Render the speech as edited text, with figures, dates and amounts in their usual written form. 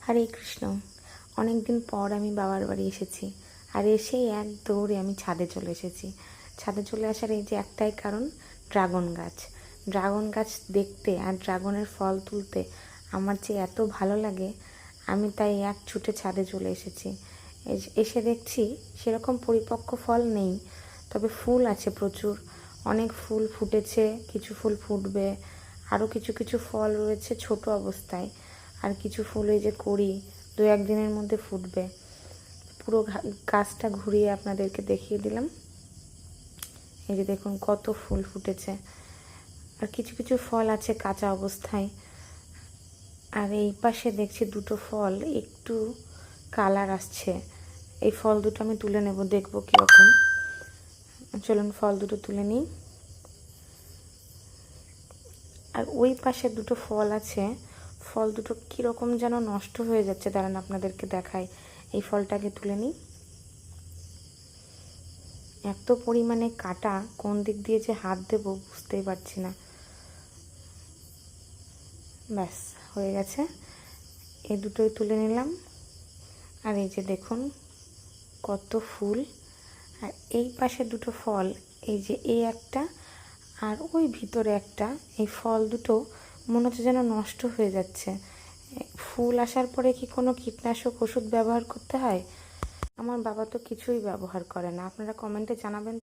হরে কৃষ্ণ। অনেক দিন পর আমি বাবার বাড়ি এসেছি, আর এসেই এক দৌড়ে আমি ছাদে চলে এসেছি। ছাদে চলে আসার এই যে একটাই কারণ, ড্রাগন গাছ। ড্রাগন গাছ দেখতে আর ড্রাগনের ফল তুলতে আমার যে এত ভালো লাগে, আমি তাই এক ছুটে ছাদে চলে এসেছি। এসে দেখছি সেরকম পরিপক্ক ফল নেই, তবে ফুল আছে প্রচুর। অনেক ফুল ফুটেছে, কিছু ফুল ফুটবে, আরও কিছু কিছু ফল রয়েছে ছোট অবস্থায়, আর কিছু ফুল এই যে কড়ি 2-1 দিনের মধ্যে ফুটবে। পুরো গাছটা ঘুরিয়ে আপনাদেরকে দেখিয়ে দিলাম। এই যে দেখুন কত ফুল ফুটেছে, আর কিছু কিছু ফল আছে কাঁচা অবস্থায়। আর এই পাশে দেখছি দুটো ফল একটু কালার আসছে। এই ফল দুটো আমি তুলে নেব, দেখবো কীরকম। চলুন ফল দুটো তুলে নিই। আর ওই পাশে দুটো ফল আছে, ফল দুটো কীরকম যেন নষ্ট হয়ে যাচ্ছে। দাঁড়ান আপনাদেরকে দেখাই। এই ফলটাকে তুলে নিই। এত পরিমাণে কাটা, কোন দিক দিয়ে যে হাত দেবো বুঝতেই পারছি না। ব্যাস হয়ে গেছে, এই দুটোই তুলে নিলাম। আর এই যে দেখুন কত ফুল। আর এই পাশে দুটো ফল, এই যে এই একটা আর ওই ভিতরে একটা, এই ফল দুটো মনে হচ্ছে যেন নষ্ট হয়ে যাচ্ছে। ফুল আসার পরে কি কোনো কীটনাশক ওষুধ ব্যবহার করতে হয়? আমার বাবা তো কিছুই ব্যবহার করে না। আপনারা কমেন্টে জানাবেন।